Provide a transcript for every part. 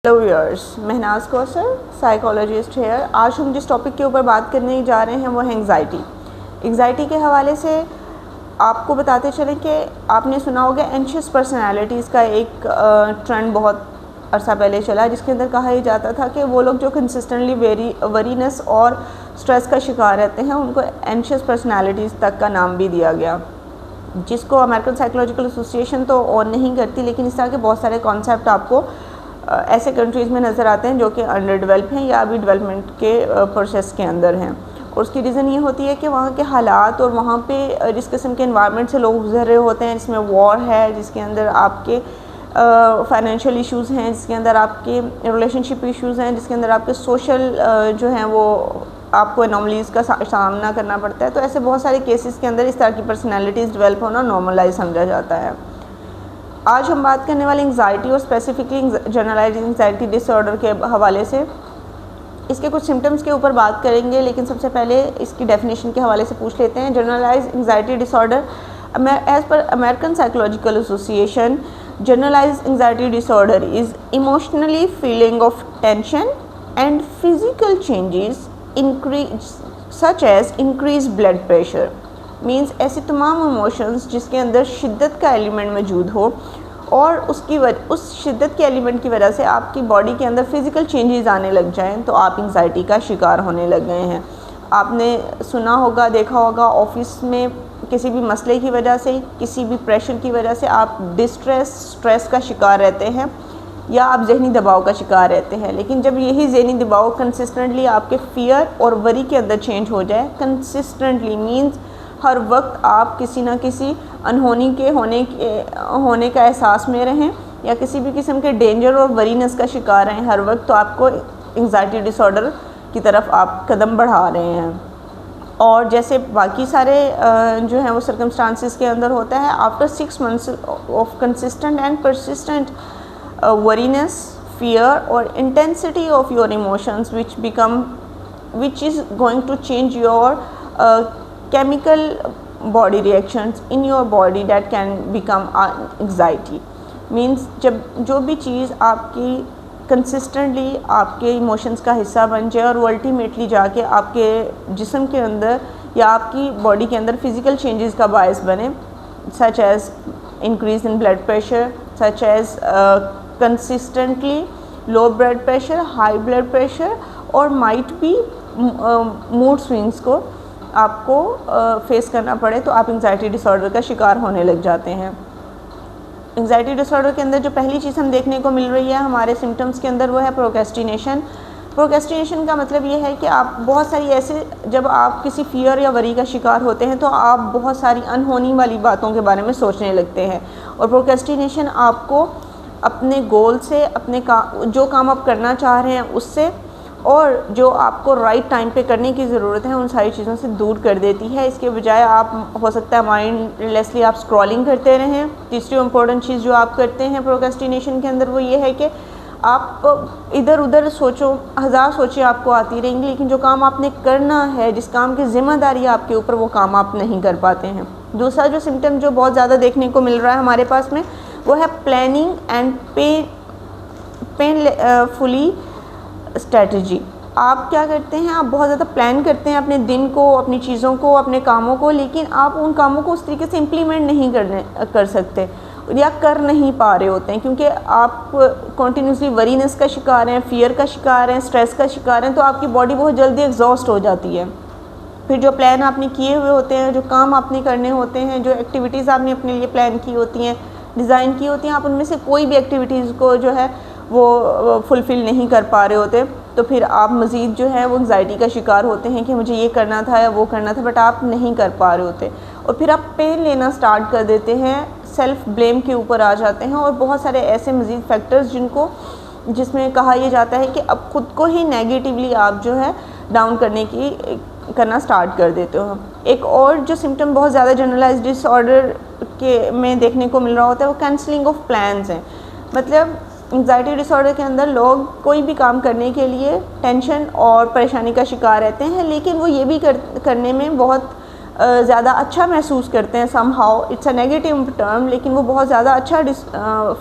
Hello viewers, Mahnaz Kausar psychologist here. आज हम जिस टॉपिक के ऊपर बात करने जा रहे हैं वो है एंग्जाइटी के हवाले से आपको बताते चलें कि आपने सुना होगा एंशियस पर्सनालिटीज़ का एक ट्रेंड बहुत अरसा पहले चला, जिसके अंदर कहा यह जाता था कि वो लोग जो कंसिस्टेंटली वरीनेस और स्ट्रेस का शिकार रहते हैं उनको एंशियस पर्सनालिटीज़ तक का नाम भी दिया गया, जिसको अमेरिकन साइकोलॉजिकल एसोसिएशन तो ऑन नहीं करती, लेकिन इस तरह के बहुत सारे कॉन्सेप्ट आपको ऐसे कंट्रीज़ में नज़र आते हैं जो कि अंडर डेवलप हैं या अभी डेवलपमेंट के प्रोसेस के अंदर हैं। और उसकी रीज़न ये होती है कि वहाँ के हालात और वहाँ पे जिस किस्म के एनवायरनमेंट से लोग गुजर रहे होते हैं, जिसमें वॉर है, जिसके अंदर आपके फाइनेंशियल इश्यूज़ हैं, जिसके अंदर आपके रिलेशनशिप इश्यूज़ हैं, जिसके अंदर आपके सोशल जो हैं वो आपको एनॉमलीज़ का सामना करना पड़ता है। तो ऐसे बहुत सारे केसेस के अंदर इस तरह की पर्सनैलिटीज़ डेवलप होना नॉर्मलाइज समझा जाता है। आज हम बात करने वाले एंग्जाइटी और स्पेसिफिकली जनरलाइज्ड एंग्जाइटी डिसऑर्डर के हवाले से इसके कुछ सिम्टम्स के ऊपर बात करेंगे, लेकिन सबसे पहले इसकी डेफिनेशन के हवाले से पूछ लेते हैं। Generalized anxiety disorder as per American psychological association, generalized anxiety disorder is emotionally feeling of tension and physical changes increase such as increase blood pressure. Means ऐसे तमाम इमोशंस जिसके अंदर शिद्दत का एलिमेंट मौजूद हो और उस शिद्दत के एलिमेंट की वजह से आपकी बॉडी के अंदर फ़िज़िकल चेंजेस आने लग जाएं तो आप एंग्जाइटी का शिकार होने लग गए हैं। आपने सुना होगा, देखा होगा, ऑफिस में किसी भी मसले की वजह से, किसी भी प्रेशर की वजह से आप स्ट्रेस का शिकार रहते हैं या आप जहनी दबाव का शिकार रहते हैं। लेकिन जब यही जहनी दबाव कंसिस्टेंटली आपके फ़ियर और वरी के अंदर चेंज हो जाए, कंसिस्टेंटली मीन्स हर वक्त आप किसी ना किसी अनहोनी के होने का एहसास में रहें या किसी भी किस्म के डेंजर और वरीनेस का शिकार हैं हर वक्त, तो आपको एंग्जाइटी डिसऑर्डर की तरफ आप कदम बढ़ा रहे हैं। और जैसे बाकी सारे जो हैं वो सर्कमस्टांसिस के अंदर होता है, after 6 months of consistent and persistent worriness, fear और intensity of your emotions which is going to change your chemical body reactions in your body that can become anxiety। means जब जो भी चीज़ आपकी consistently आपके इमोशंस का हिस्सा बन जाए और वो अल्टीमेटली जाके आपके जिस्म के अंदर या आपकी बॉडी के अंदर फिज़िकल चेंजेस का बायस बने, such as increase in blood pressure, such as consistently low blood pressure, high blood pressure और माइट भी मूड स्विंग्स को आपको फेस करना पड़े, तो आप एंग्जाइटी डिसऑर्डर का शिकार होने लग जाते हैं। एंग्जाइटी डिसऑर्डर के अंदर जो पहली चीज़ हम देखने को मिल रही है हमारे सिम्टम्स के अंदर वो है प्रोक्रेस्टिनेशन। प्रोक्रेस्टिनेशन का मतलब ये है कि आप बहुत सारी ऐसे, जब आप किसी फियर या वरी का शिकार होते हैं तो आप बहुत सारी अनहोनी वाली बातों के बारे में सोचने लगते हैं। और प्रोक्रेस्टिनेशन आपको अपने गोल से, अपने जो काम आप करना चाह रहे हैं उससे और जो आपको राइट टाइम पे करने की ज़रूरत है उन सारी चीज़ों से दूर कर देती है। इसके बजाय आप हो सकता है माइंडलेसली आप स्क्रॉलिंग करते रहें। तीसरी इम्पोर्टेंट चीज़ जो आप करते हैं प्रोक्रेस्टिनेशन के अंदर वो ये है कि आप इधर उधर सोचो, हज़ार सोचें आपको आती रहेंगी, लेकिन जो काम आपने करना है, जिस काम की ज़िम्मेदारी आपके ऊपर, वो काम आप नहीं कर पाते हैं। दूसरा जो सिम्टम जो बहुत ज़्यादा देखने को मिल रहा है हमारे पास में वो है प्लानिंग एंड पेनफुली स्ट्रैटेजी। आप क्या करते हैं, आप बहुत ज़्यादा प्लान करते हैं अपने दिन को, अपनी चीज़ों को, अपने कामों को, लेकिन आप उन कामों को उस तरीके से इम्प्लीमेंट नहीं कर सकते या कर नहीं पा रहे होते हैं, क्योंकि आप कॉन्टीन्यूसली वरीनेस का शिकार हैं, फियर का शिकार हैं, स्ट्रेस का शिकार हैं, तो आपकी बॉडी बहुत जल्दी एग्जॉस्ट हो जाती है। फिर जो प्लान आपने किए हुए होते हैं, जो काम आपने करने होते हैं, जो एक्टिविटीज़ आपने अपने लिए प्लान की होती हैं, डिज़ाइन की होती हैं, आप उनमें से कोई भी एक्टिविटीज़ को जो है वो फुलफ़िल नहीं कर पा रहे होते, तो फिर आप मज़ीद जो है वो एंग्जाइटी का शिकार होते हैं कि मुझे ये करना था या वो करना था, बट आप नहीं कर पा रहे होते। और फिर आप पेन लेना स्टार्ट कर देते हैं, सेल्फ़ ब्लेम के ऊपर आ जाते हैं और बहुत सारे ऐसे मज़ीद फैक्टर्स जिसमें कहा यह जाता है कि अब ख़ुद को ही नेगेटिवली आप जो है डाउन करना स्टार्ट कर देते हो। एक और जो सिम्टम बहुत ज़्यादा जनरलाइज्ड डिसऑर्डर के में देखने को मिल रहा होता है वो कैंसलिंग ऑफ प्लान्स हैं। मतलब एंग्जाइटी डिसऑर्डर के अंदर लोग कोई भी काम करने के लिए टेंशन और परेशानी का शिकार रहते हैं, लेकिन वो ये भी करने में बहुत ज़्यादा अच्छा महसूस करते हैं। Somehow it's a negative term, लेकिन वो बहुत ज़्यादा अच्छा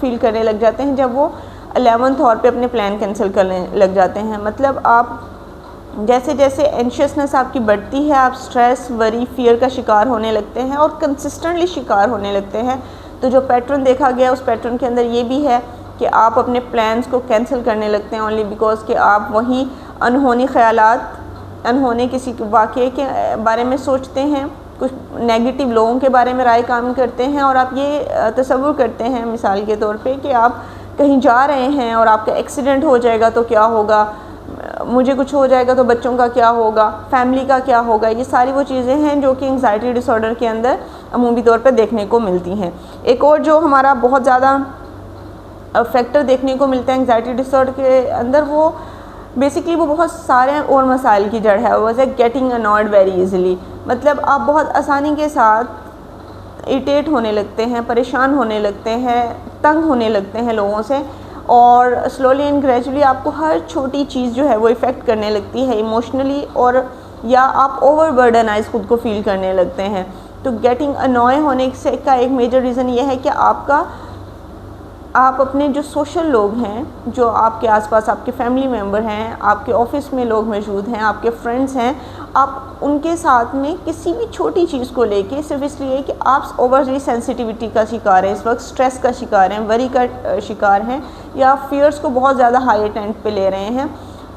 फील करने लग जाते हैं जब वो 11वें आवर पे अपने प्लान कैंसिल करने लग जाते हैं। मतलब आप जैसे जैसे एंशियसनेस आपकी बढ़ती है, आप स्ट्रेस, वरी, फियर का शिकार होने लगते हैं और कंसिस्टेंटली शिकार होने लगते हैं। तो जो पैटर्न देखा गया उस पैटर्न के अंदर ये भी है कि आप अपने प्लान्स को कैंसिल करने लगते हैं ओनली बिकॉज कि आप वहीं अनहोनी ख़यालात, अनहोने किसी वाक़े के बारे में सोचते हैं, कुछ नेगेटिव लोगों के बारे में राय काम करते हैं और आप ये तसव्वुर करते हैं मिसाल के तौर पे कि आप कहीं जा रहे हैं और आपका एक्सीडेंट हो जाएगा तो क्या होगा, मुझे कुछ हो जाएगा तो बच्चों का क्या होगा, फैमिली का क्या होगा। ये सारी वो चीज़ें हैं जो कि एंग्जाइटी डिसऑर्डर के अंदर अमूमी तौर पर देखने को मिलती हैं। एक और जो हमारा बहुत ज़्यादा फैक्टर देखने को मिलता है एंग्जाइटी डिसऑर्डर के अंदर, वो बेसिकली वो बहुत सारे और मसाइल की जड़ है। वो गेटिंग अनॉयड वेरी इजीली, मतलब आप बहुत आसानी के साथ इरिटेट होने लगते हैं, परेशान होने लगते हैं, तंग होने लगते हैं लोगों से और स्लोली एंड ग्रेजुअली आपको हर छोटी चीज़ जो है वो इफ़ेक्ट करने लगती है इमोशनली, और या आप ओवरबर्डनाइज खुद को फील करने लगते हैं। तो गेटिंग अनॉय होने से का एक मेजर रीज़न ये है कि आप अपने जो सोशल लोग हैं, जो आपके आसपास आपके फैमिली मेम्बर हैं, आपके ऑफिस में लोग मौजूद हैं, आपके फ्रेंड्स हैं, आप उनके साथ में किसी भी छोटी चीज़ को लेके सिर्फ इसलिए कि आप ओवरली सेंसिटिविटी का शिकार हैं, इस वक्त स्ट्रेस का शिकार हैं, वरी का शिकार हैं या फियर्स को बहुत ज़्यादा हाई टेंट पे ले रहे हैं,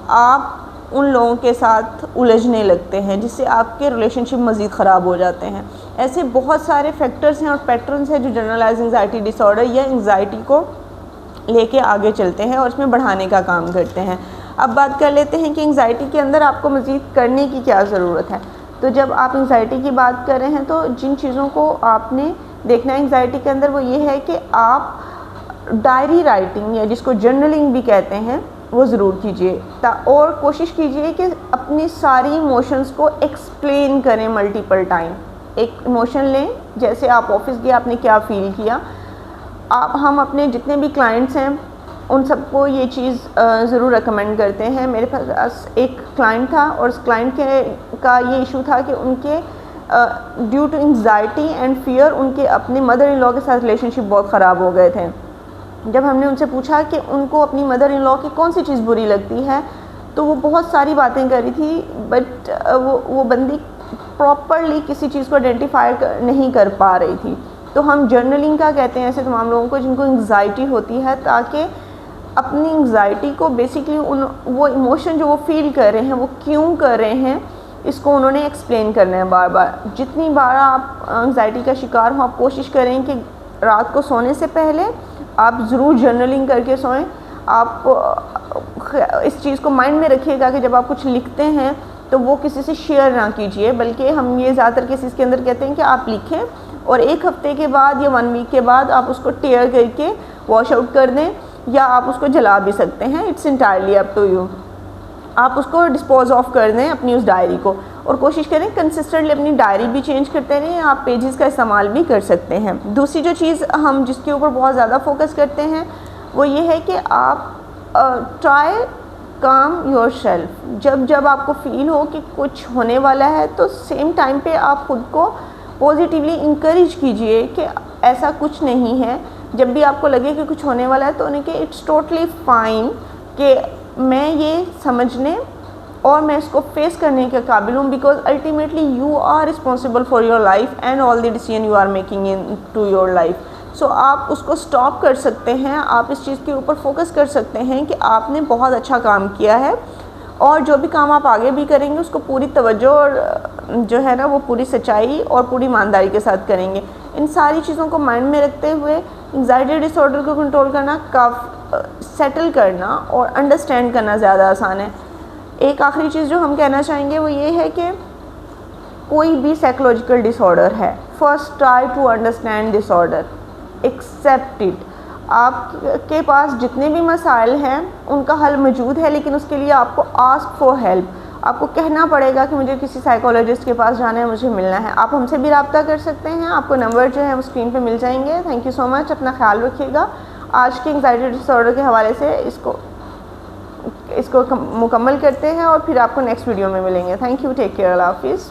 आप उन लोगों के साथ उलझने लगते हैं जिससे आपके रिलेशनशिप मज़ीद ख़राब हो जाते हैं। ऐसे बहुत सारे फैक्टर्स हैं और पैटर्न्स हैं जो जनरलाइज एंग्जाइटी डिसऑर्डर या एंग्जाइटी को लेके आगे चलते हैं और इसमें बढ़ाने का काम करते हैं। अब बात कर लेते हैं कि एंग्जाइटी के अंदर आपको मज़ीद करने की क्या ज़रूरत है। तो जब आप एंग्जाइटी की बात कर रहे हैं तो जिन चीज़ों को आपने देखना है एंग्जाइटी के अंदर वो ये है कि आप डायरी राइटिंग या जिसको जर्नलिंग भी कहते हैं वो ज़रूर कीजिए और कोशिश कीजिए कि अपनी सारी इमोशंस को एक्सप्लेन करें मल्टीपल टाइम। एक इमोशन लें, जैसे आप ऑफिस गए, आपने क्या फ़ील किया। हम अपने जितने भी क्लाइंट्स हैं उन सबको ये चीज़ ज़रूर रिकमेंड करते हैं। मेरे पास एक क्लाइंट था और उस क्लाइंट का ये इशू था कि उनके due to anxiety and fear उनके अपने मदर इन लॉ के साथ रिलेशनशिप बहुत ख़राब हो गए थे। जब हमने उनसे पूछा कि उनको अपनी मदर इन लॉ की कौन सी चीज़ बुरी लगती है तो वो बहुत सारी बातें कर रही थी, बट वो बंदी प्रॉपरली किसी चीज़ को आइडेंटिफाई नहीं कर पा रही थी। तो हम जर्नलिंग का कहते हैं ऐसे तमाम लोगों को जिनको एंग्जाइटी होती है, ताकि अपनी एंग्जाइटी को बेसिकली वो इमोशन जो वो फील कर रहे हैं वो क्यों कर रहे हैं इसको उन्होंने एक्सप्लेन करना है बार बार। जितनी बार आप एंग्जाइटी का शिकार हो आप कोशिश करें कि रात को सोने से पहले आप ज़रूर जर्नलिंग करके सोएं। आप इस चीज़ को माइंड में रखिएगा कि जब आप कुछ लिखते हैं तो वो किसी से शेयर ना कीजिए, बल्कि हम ये ज़्यादातर केसेस के अंदर कहते हैं कि आप लिखें और एक हफ़्ते के बाद या 1 वीक के बाद आप उसको टेयर करके वॉश आउट कर दें या आप उसको जला भी सकते हैं। It's entirely up to you. आप उसको डिस्पोज ऑफ कर दें अपनी उस डायरी को और कोशिश करें कंसिस्टेंटली अपनी डायरी भी चेंज करते रहें। आप पेजेस का इस्तेमाल भी कर सकते हैं। दूसरी जो चीज़ हम जिसके ऊपर बहुत ज़्यादा फोकस करते हैं वो ये है कि आप ट्राई काम योर सेल्फ। जब आपको फील हो कि कुछ होने वाला है तो सेम टाइम पे आप खुद को पॉजिटिवली इंकरेज कीजिए कि ऐसा कुछ नहीं है। जब भी आपको लगे कि कुछ होने वाला है तो उन्हें कि इट्स टोटली फाइन कि मैं ये समझने और मैं इसको फेस करने के काबिल हूँ, because ultimately you are responsible for your life and all the decision you are making into your life. So आप उसको स्टॉप कर सकते हैं, आप इस चीज़ के ऊपर फोकस कर सकते हैं कि आपने बहुत अच्छा काम किया है और जो भी काम आप आगे भी करेंगे उसको पूरी तवज्जो और जो है ना वो पूरी सच्चाई और पूरी ईमानदारी के साथ करेंगे। इन सारी चीज़ों को माइंड में रखते हुए एंग्जाइटी डिसऑर्डर को कंट्रोल करना सेटल करना और अंडरस्टैंड करना ज़्यादा आसान है। एक आखिरी चीज़ जो हम कहना चाहेंगे वो ये है कि कोई भी साइकोलॉजिकल डिसऑर्डर है, first try to understand disorder, accept it. आपके पास जितने भी मसाइल हैं उनका हल मौजूद है, लेकिन उसके लिए आपको आस्क फॉर हेल्प। आपको कहना पड़ेगा कि मुझे किसी साइकोलॉजिस्ट के पास जाना है, मुझे मिलना है। आप हमसे भी रब्ता कर सकते हैं, आपको नंबर जो है वो स्क्रीन पे मिल जाएंगे। थैंक यू सो मच, अपना ख्याल रखिएगा। आज के एंग्जाइटी डिसऑर्डर के हवाले से इसको मुकम्मल करते हैं और फिर आपको नेक्स्ट वीडियो में मिलेंगे। थैंक यू, टेक केयर, अल्लाह हाफिज़।